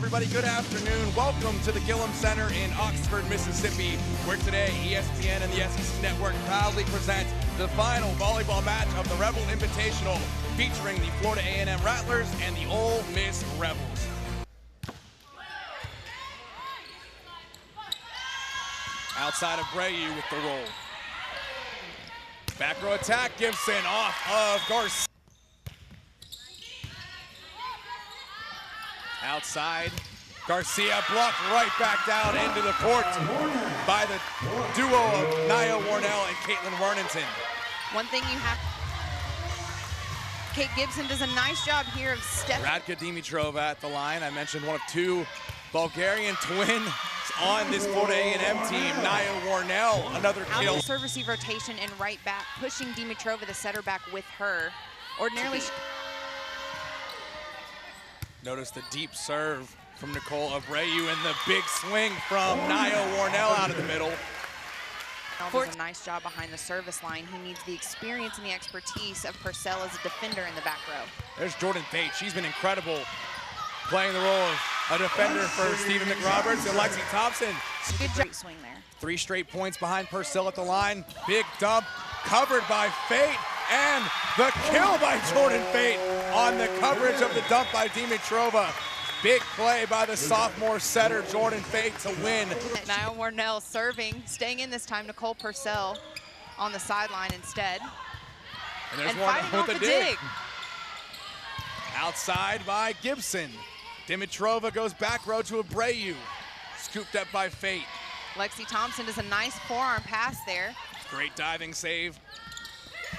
everybody. Good afternoon. Welcome to the Gillum Center in Oxford, Mississippi, where today ESPN and the SEC Network proudly present the final volleyball match of the Rebel Invitational, featuring the Florida A&M Rattlers and the Ole Miss Rebels. Outside of Brayu with the roll. Back row attack, Gibson off of Garcia. Outside, Garcia blocked right back down into the court by the duo of Nia Warnell and Caitlin Warnington. One thing you have, Kate Gibson does a nice job here of stepping. Radka Dimitrova at the line. I mentioned one of two Bulgarian twins on this Florida A&M team. Nia Warnell, another kill. Serve receive rotation and right back, pushing Dimitrova, the setter, back with her. Ordinarily, notice the deep serve from Nicole Abreu and the big swing from Nia Warnell out of the middle. Does a nice job behind the service line. He needs the experience and the expertise of Purcell as a defender in the back row. There's Jordan Fate. She's been incredible, playing the role of a defender for Stephen McRoberts and Lexi Thompson. Good job swing there. 3 straight points behind Purcell at the line. Big dump, covered by Fate, and the kill by Jordan Fate on the coverage of the dump by Dimitrova. Big play by the sophomore setter, Jordan Fate, to win. Nia Warnell serving, staying in this time. Nicole Purcell on the sideline instead. And there's fighting one off with the a dig. dig. Outside by Gibson. Dimitrova goes back row to Abreu. Scooped up by Fate. Lexi Thompson does a nice forearm pass there. Great diving save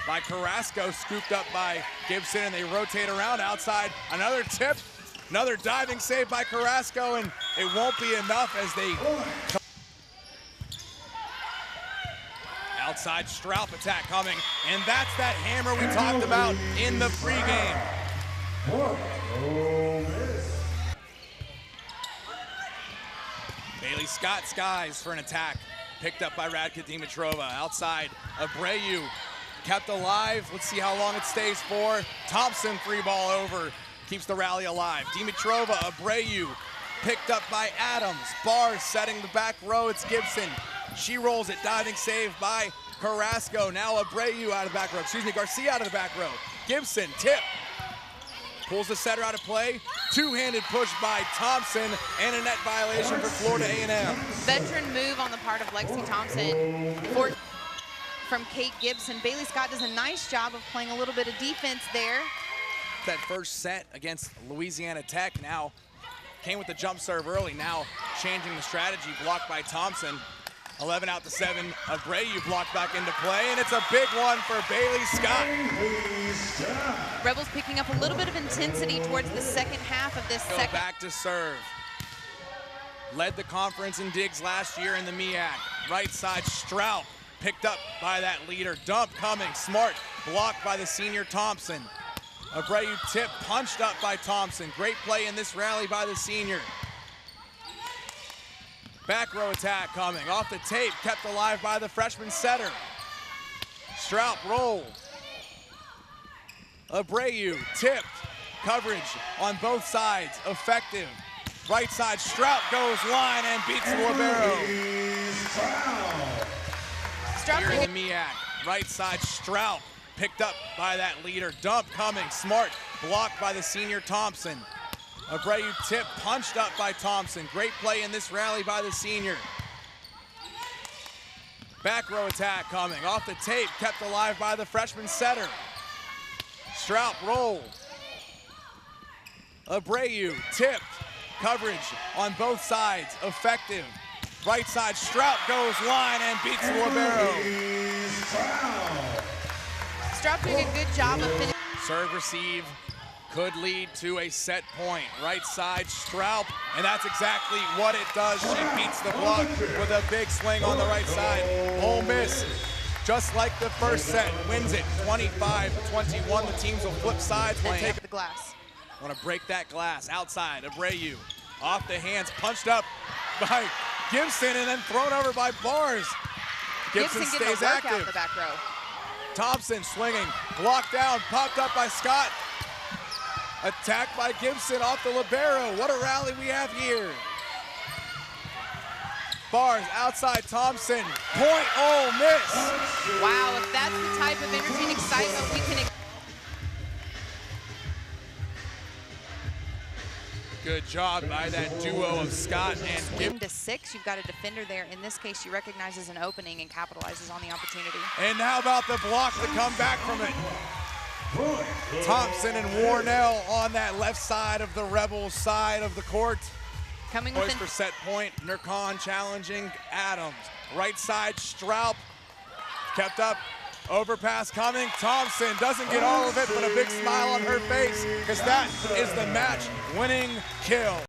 by Carrasco, scooped up by Gibson, and they rotate around outside. Another tip, another diving save by Carrasco, and it won't be enough as they... Outside Straub attack coming, and that's that hammer we talked about in the pregame. Bailey Scott skies for an attack, picked up by Radka Dimitrova. Outside, Abreu kept alive. Let's see how long it stays for. Thompson free ball over, keeps the rally alive. Dimitrova, Abreu, picked up by Adams. Bars setting the back row, it's Gibson. She rolls it, diving save by Carrasco. Now Abreu out of the back row, Garcia out of the back row. Gibson, tip, pulls the setter out of play. Two-handed push by Thompson, and a net violation for Florida A&M. Veteran move on the part of Lexi Thompson from Kate Gibson. Bailey Scott does a nice job of playing a little bit of defense there. That first set against Louisiana Tech now came with the jump serve early. Now changing the strategy, blocked by Thompson. 11 out to 7. Abreu blocked back into play, and it's a big one for Bailey Scott. Rebels picking up a little bit of intensity towards the second half of this second. Back to serve. Led the conference in digs last year in the MEAC. Right side, Straub, picked up by that leader. Dump coming, smart, blocked by the senior Thompson. Abreu tip, punched up by Thompson. Great play in this rally by the senior. Back row attack coming, off the tape, kept alive by the freshman setter. Straub roll. Abreu tipped, coverage on both sides, effective. Right side, Straub goes line and beats Libero. Here in the MEAC, right side, Straub, picked up by that leader. Dump coming, smart, blocked by the senior Thompson. Abreu tip, punched up by Thompson. Great play in this rally by the senior. Back row attack coming, off the tape, kept alive by the freshman setter. Straub roll. Abreu tipped, coverage on both sides, effective. Right side, Straub goes line and beats Libero. Straub doing a good job of finishing. Serve receive could lead to a set point. Right side, Straub, and that's exactly what it does. She beats the block with a big swing on the right side. Ole Miss, just like the first set, wins it 25-21. The teams will flip sides. And take the glass. Want to break that glass. Outside, Abreu, off the hands, punched up by Gibson and then thrown over by Bars. Gibson stays active. In the back row. Thompson swinging, blocked down, popped up by Scott. Attacked by Gibson off the libero. What a rally we have here. Bars outside Thompson. Point Ole Miss. Wow, if that's the type of energy and excitement we can. Good job by that duo of Scott and Gibson. To 6, you've got a defender there. In this case, she recognizes an opening and capitalizes on the opportunity. And how about the block to come back from it? Thompson and Warnell on that left side of the Rebels side of the court. Coming Poised within for set point. Nurkan challenging Adams. Right side, Straub kept up. Overpass coming. Thompson doesn't get all of it, but a big smile on her face because that is the match-winning kill.